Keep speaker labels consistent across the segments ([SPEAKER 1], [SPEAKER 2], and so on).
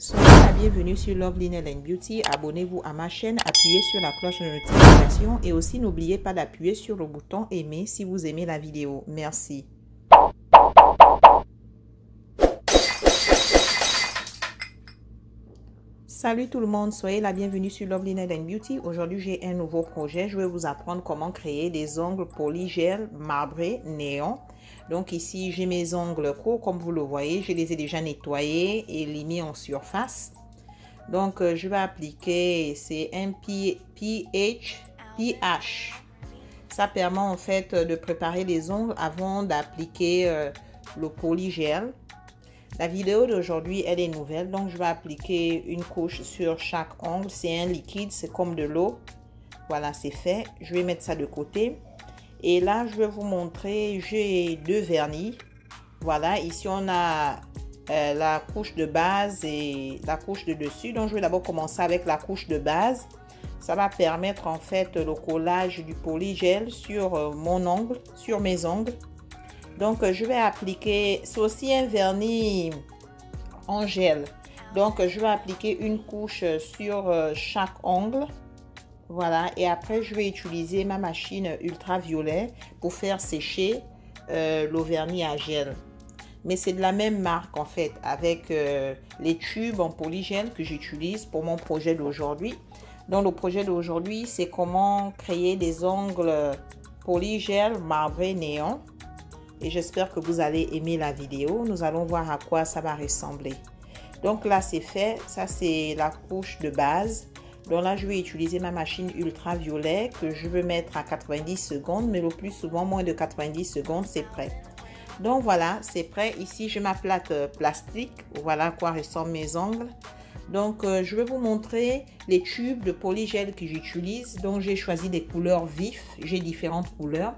[SPEAKER 1] Soyez la bienvenue sur Lovely Nail & Beauty. Abonnez-vous à ma chaîne, appuyez sur la cloche de notification et aussi n'oubliez pas d'appuyer sur le bouton aimer si vous aimez la vidéo. Merci. Salut tout le monde, soyez la bienvenue sur Lovely Nail & Beauty. Aujourd'hui, j'ai un nouveau projet. Je vais vous apprendre comment créer des ongles polygel marbré néon. Donc ici, j'ai mes ongles courts, comme vous le voyez. Je les ai déjà nettoyés et les mis en surface. Donc, je vais appliquer, c'est un pH. Ça permet en fait de préparer les ongles avant d'appliquer le polygel. La vidéo d'aujourd'hui, elle est nouvelle, donc je vais appliquer une couche sur chaque ongle. C'est un liquide, c'est comme de l'eau. Voilà, c'est fait. Je vais mettre ça de côté. Et là, je vais vous montrer, j'ai deux vernis. Voilà, ici on a la couche de base et la couche de dessus. Donc, je vais d'abord commencer avec la couche de base. Ça va permettre en fait le collage du polygel sur mon ongle, sur mes ongles. Donc, je vais appliquer, c'est aussi un vernis en gel. Donc, je vais appliquer une couche sur chaque ongle. Voilà, et après, je vais utiliser ma machine ultraviolet pour faire sécher le vernis à gel. Mais c'est de la même marque en fait, avec les tubes en polygel que j'utilise pour mon projet d'aujourd'hui. Donc, le projet d'aujourd'hui, c'est comment créer des ongles polygel marbré néon. Et j'espère que vous allez aimer la vidéo. Nous allons voir à quoi ça va ressembler. Donc là, c'est fait. Ça, c'est la couche de base. Donc là, je vais utiliser ma machine ultraviolet que je veux mettre à 90 secondes. Mais le plus souvent, moins de 90 secondes, c'est prêt. Donc voilà, c'est prêt. Ici, j'ai ma plaque plastique. Voilà à quoi ressemblent mes ongles. Donc, je vais vous montrer les tubes de polygel que j'utilise. Donc, j'ai choisi des couleurs vives. J'ai différentes couleurs.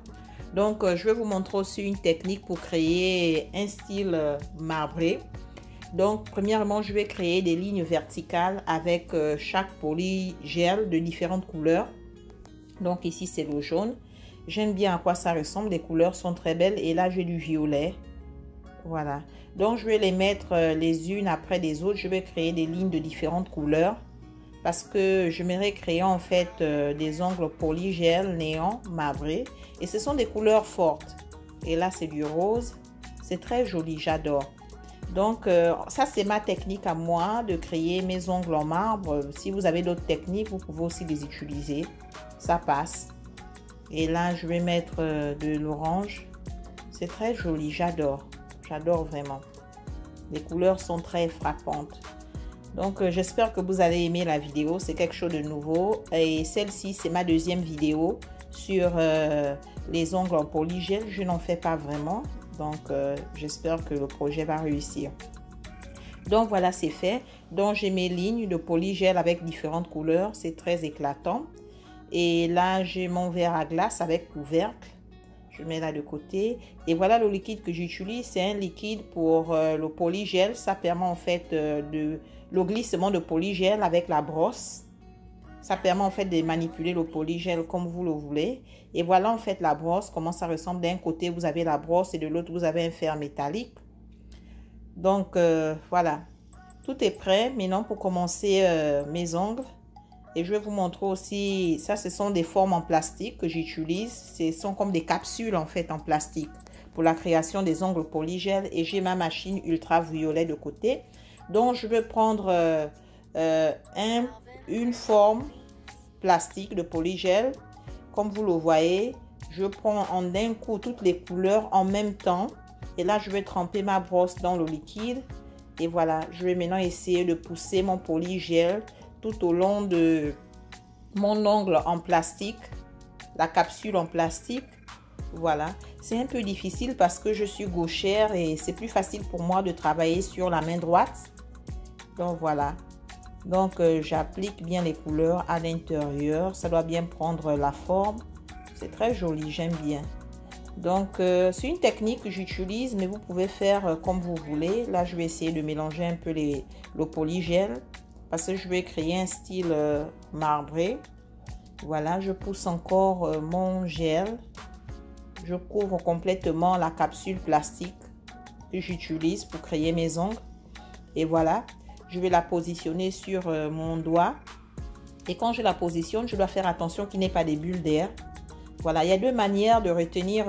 [SPEAKER 1] Donc, je vais vous montrer aussi une technique pour créer un style marbré. Donc, premièrement, je vais créer des lignes verticales avec chaque polygel de différentes couleurs. Donc, ici, c'est le jaune. J'aime bien à quoi ça ressemble. Les couleurs sont très belles. Et là, j'ai du violet. Voilà. Donc, je vais les mettre les unes après les autres. Je vais créer des lignes de différentes couleurs. Parce que j'aimerais créer en fait des ongles polygel néon marbré. Et ce sont des couleurs fortes. Et là, c'est du rose. C'est très joli, j'adore. Donc, ça, c'est ma technique à moi de créer mes ongles en marbre. Si vous avez d'autres techniques, vous pouvez aussi les utiliser. Ça passe. Et là, je vais mettre de l'orange. C'est très joli, j'adore. J'adore vraiment. Les couleurs sont très frappantes. Donc, j'espère que vous allez aimer la vidéo. C'est quelque chose de nouveau. Et celle-ci, c'est ma deuxième vidéo sur les ongles en polygel. Je n'en fais pas vraiment. Donc, j'espère que le projet va réussir. Donc, voilà, c'est fait. Donc, j'ai mes lignes de polygel avec différentes couleurs. C'est très éclatant. Et là, j'ai mon verre à glace avec couvercle. Je mets là de côté. Et voilà le liquide que j'utilise. C'est un liquide pour le polygel. Ça permet en fait le glissement de polygel avec la brosse. Ça permet en fait de manipuler le polygel comme vous le voulez. Et voilà en fait la brosse, comment ça ressemble. D'un côté, vous avez la brosse et de l'autre, vous avez un fer métallique. Donc, voilà. Tout est prêt maintenant pour commencer mes ongles. Et je vais vous montrer aussi, ça ce sont des formes en plastique que j'utilise. Ce sont comme des capsules en fait en plastique pour la création des ongles polygel. Et j'ai ma machine ultraviolet de côté. Donc je vais prendre une forme plastique de polygel. Comme vous le voyez, je prends en d'un coup toutes les couleurs en même temps. Et là je vais tremper ma brosse dans le liquide. Et voilà, je vais maintenant essayer de pousser mon polygel tout au long de mon ongle en plastique, la capsule en plastique. Voilà, c'est un peu difficile parce que je suis gauchère et c'est plus facile pour moi de travailler sur la main droite. Donc voilà, donc j'applique bien les couleurs à l'intérieur, ça doit bien prendre la forme. C'est très joli, j'aime bien. Donc c'est une technique que j'utilise, mais vous pouvez faire comme vous voulez. Là je vais essayer de mélanger un peu le polygel parce que je vais créer un style marbré. Voilà, je pousse encore mon gel. Je couvre complètement la capsule plastique que j'utilise pour créer mes ongles. Et voilà, je vais la positionner sur mon doigt. Et quand je la positionne, je dois faire attention qu'il n'y ait pas des bulles d'air. Voilà, il y a deux manières de retenir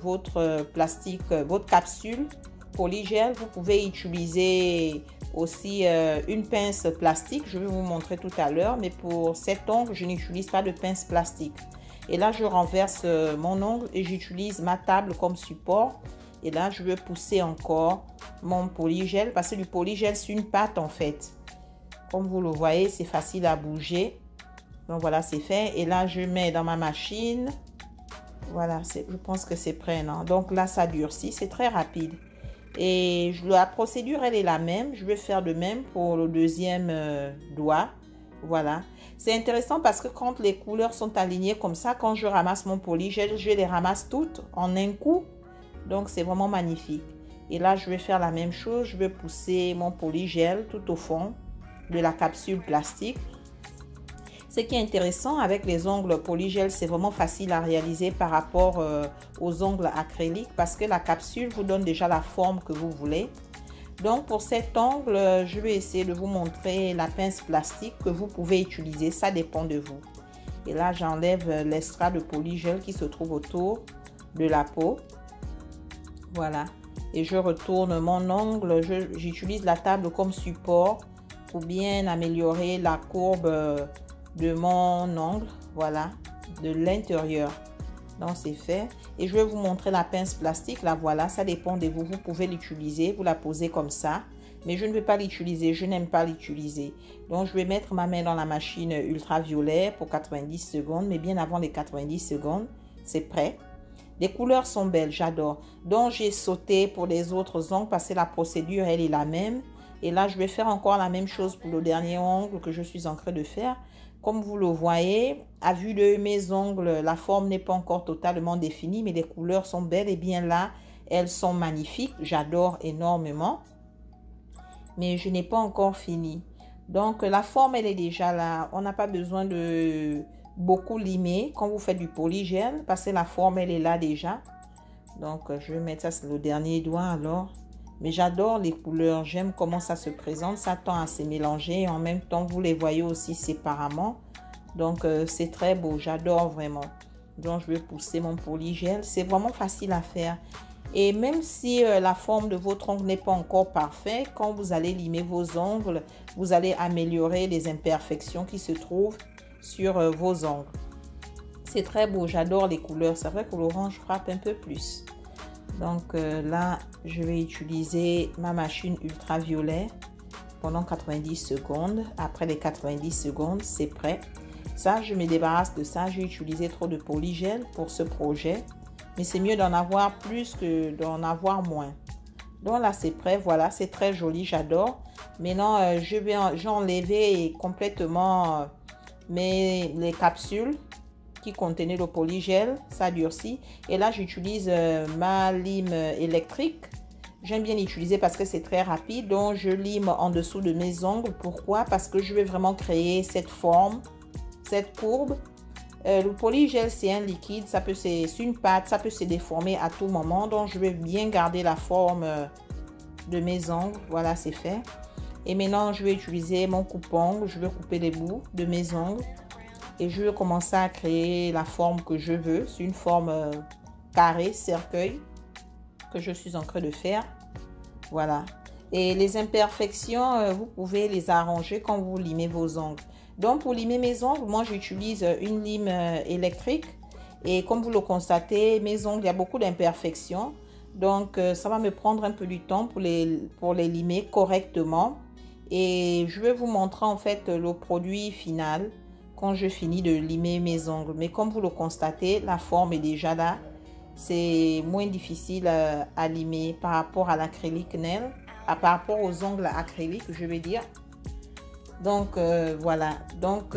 [SPEAKER 1] votre plastique, votre capsule polygel. Vous pouvez utiliser aussi une pince plastique. Je vais vous montrer tout à l'heure. Mais pour cet ongle, je n'utilise pas de pince plastique. Et là, je renverse mon ongle et j'utilise ma table comme support. Et là, je vais pousser encore mon polygel parce que du polygel, c'est une pâte en fait. Comme vous le voyez, c'est facile à bouger. Donc voilà, c'est fait. Et là, je mets dans ma machine. Voilà, je pense que c'est prêt, non? Donc là, ça durcit. C'est très rapide. Et la procédure, elle est la même. Je vais faire de même pour le deuxième doigt. Voilà. C'est intéressant parce que quand les couleurs sont alignées comme ça, quand je ramasse mon polygel, je les ramasse toutes en un coup. Donc, c'est vraiment magnifique. Et là, je vais faire la même chose. Je vais pousser mon polygel tout au fond de la capsule plastique. Ce qui est intéressant avec les ongles polygel, c'est vraiment facile à réaliser par rapport aux ongles acryliques parce que la capsule vous donne déjà la forme que vous voulez. Donc pour cet ongle, je vais essayer de vous montrer la pince plastique que vous pouvez utiliser. Ça dépend de vous. Et là, j'enlève l'extrait de polygel qui se trouve autour de la peau. Voilà. Et je retourne mon ongle. J'utilise la table comme support pour bien améliorer la courbe de mon ongle, voilà, de l'intérieur. Donc c'est fait. Et je vais vous montrer la pince plastique. Là, voilà, ça dépend de vous. Vous pouvez l'utiliser, vous la posez comme ça. Mais je ne vais pas l'utiliser, je n'aime pas l'utiliser. Donc je vais mettre ma main dans la machine ultraviolet pour 90 secondes. Mais bien avant les 90 secondes, c'est prêt. Les couleurs sont belles, j'adore. Donc j'ai sauté pour les autres ongles parce que la procédure, elle est la même. Et là, je vais faire encore la même chose pour le dernier ongle que je suis en train de faire. Comme vous le voyez, à vue de mes ongles, la forme n'est pas encore totalement définie, mais les couleurs sont belles et bien là, elles sont magnifiques. J'adore énormément, mais je n'ai pas encore fini. Donc, la forme, elle est déjà là. On n'a pas besoin de beaucoup limer quand vous faites du polygel parce que la forme, elle est là déjà. Donc, je vais mettre ça sur le dernier doigt alors. Mais j'adore les couleurs, j'aime comment ça se présente, ça tend à se mélanger et en même temps vous les voyez aussi séparément. Donc c'est très beau, j'adore vraiment. Donc je vais pousser mon polygel, c'est vraiment facile à faire. Et même si la forme de votre ongle n'est pas encore parfaite, quand vous allez limer vos ongles, vous allez améliorer les imperfections qui se trouvent sur vos ongles. C'est très beau, j'adore les couleurs, c'est vrai que l'orange frappe un peu plus. Donc là, je vais utiliser ma machine ultraviolet pendant 90 secondes. Après les 90 secondes, c'est prêt. Ça, je me débarrasse de ça. J'ai utilisé trop de polygel pour ce projet. Mais c'est mieux d'en avoir plus que d'en avoir moins. Donc là, c'est prêt. Voilà, c'est très joli. J'adore. Maintenant, j'ai enlevé complètement les capsules qui contenait le polygel, ça durcit. Et là, j'utilise ma lime électrique. J'aime bien l'utiliser parce que c'est très rapide. Donc, je lime en dessous de mes ongles. Pourquoi? Parce que je vais vraiment créer cette forme, cette courbe. Le polygel, c'est un liquide, c'est une pâte, ça peut se déformer à tout moment. Donc, je vais bien garder la forme de mes ongles. Voilà, c'est fait. Et maintenant, je vais utiliser mon coupe-ongle. Je vais couper les bouts de mes ongles. Et je vais commencer à créer la forme que je veux. C'est une forme carré, cercueil que je suis en train de faire. Voilà. Et les imperfections, vous pouvez les arranger quand vous limez vos ongles. Donc pour limer mes ongles, moi j'utilise une lime électrique. Et comme vous le constatez, mes ongles, il y a beaucoup d'imperfections. Donc ça va me prendre un peu du temps pour les limer correctement. Et je vais vous montrer en fait le produit final quand je finis de limer mes ongles. Mais comme vous le constatez, la forme est déjà là. C'est moins difficile à limer par rapport à l'acrylique nail, par rapport aux ongles acryliques, je vais dire. Donc voilà. Donc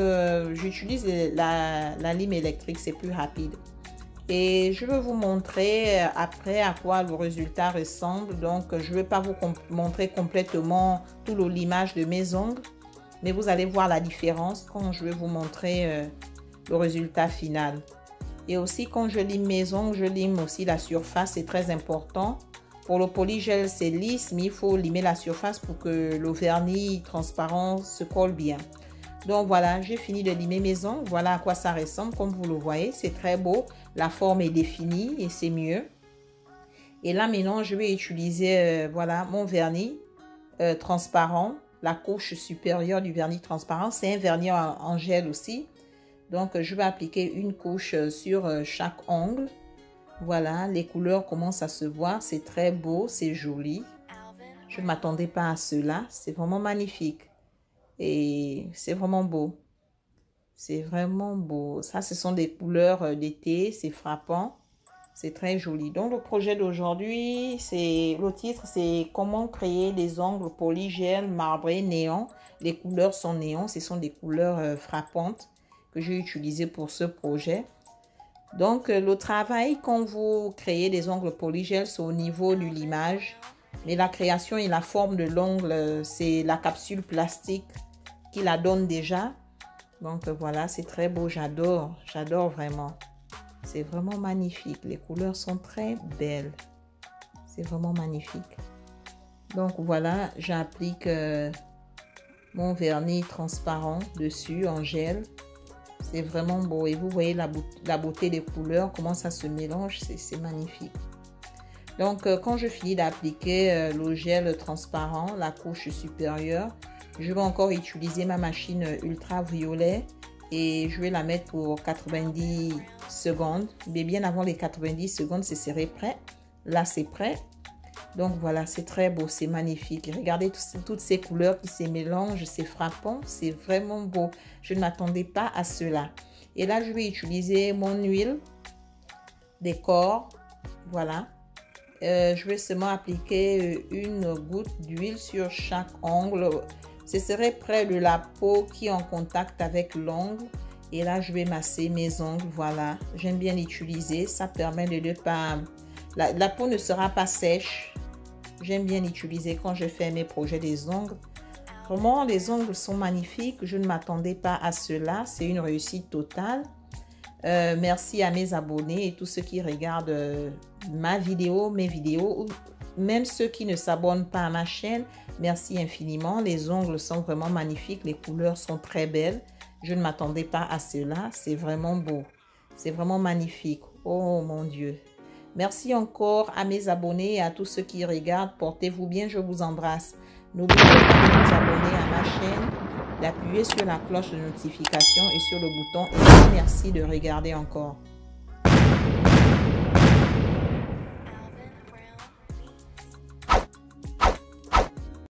[SPEAKER 1] j'utilise la lime électrique, c'est plus rapide. Et je vais vous montrer après à quoi le résultat ressemble. Donc je ne vais pas vous montrer complètement tout le limage de mes ongles. Mais vous allez voir la différence quand je vais vous montrer le résultat final. Et aussi quand je lime mes ongles, je lime aussi la surface. C'est très important Pour le polygel, c'est lisse, mais il faut limer la surface pour que le vernis transparent se colle bien. Donc voilà, j'ai fini de limer mes ongles. Voilà à quoi ça ressemble. Comme vous le voyez, c'est très beau. La forme est définie et c'est mieux. Et là maintenant, je vais utiliser voilà, mon vernis transparent. La couche supérieure du vernis transparent. C'est un vernis en gel aussi. Donc je vais appliquer une couche sur chaque ongle. Voilà, les couleurs commencent à se voir. C'est très beau, c'est joli. Je ne m'attendais pas à cela. C'est vraiment magnifique. Et c'est vraiment beau. C'est vraiment beau. Ça, ce sont des couleurs d'été. C'est frappant. C'est très joli. Donc, le projet d'aujourd'hui, le titre, c'est comment créer des ongles polygel marbré néon. Les couleurs sont néon. Ce sont des couleurs frappantes que j'ai utilisées pour ce projet. Donc, le travail quand vous créez des ongles polygel, c'est au niveau du limage. Mais la création et la forme de l'ongle, c'est la capsule plastique qui la donne déjà. Donc voilà, c'est très beau, j'adore vraiment. C'est vraiment magnifique, les couleurs sont très belles. C'est vraiment magnifique. Donc voilà, j'applique mon vernis transparent dessus en gel. C'est vraiment beau et vous voyez la beauté des couleurs, comment ça se mélange, c'est magnifique. Donc quand je finis d'appliquer le gel transparent, la couche supérieure, je vais encore utiliser ma machine ultraviolet et je vais la mettre pour 90 secondes. Mais bien avant les 90 secondes, ce serait prêt. Là, c'est prêt. Donc voilà, c'est très beau, c'est magnifique. Regardez toutes ces couleurs qui se mélangent, c'est frappant, c'est vraiment beau. Je ne m'attendais pas à cela. Et là, je vais utiliser mon huile décor. Voilà. Je vais seulement appliquer une goutte d'huile sur chaque ongle. Ce serait près de la peau qui est en contact avec l'ongle. Et là, je vais masser mes ongles. Voilà, j'aime bien l'utiliser. Ça permet de ne pas... La peau ne sera pas sèche. J'aime bien l'utiliser quand je fais mes projets des ongles. Vraiment, les ongles sont magnifiques. Je ne m'attendais pas à cela. C'est une réussite totale. Merci à mes abonnés et tous ceux qui regardent mes vidéos, même ceux qui ne s'abonnent pas à ma chaîne. Merci infiniment. Les ongles sont vraiment magnifiques. Les couleurs sont très belles. Je ne m'attendais pas à cela. C'est vraiment beau. C'est vraiment magnifique. Oh mon Dieu. Merci encore à mes abonnés et à tous ceux qui regardent. Portez-vous bien. Je vous embrasse. N'oubliez pas de vous abonner à ma chaîne, d'appuyer sur la cloche de notification et sur le bouton. Et merci de regarder encore.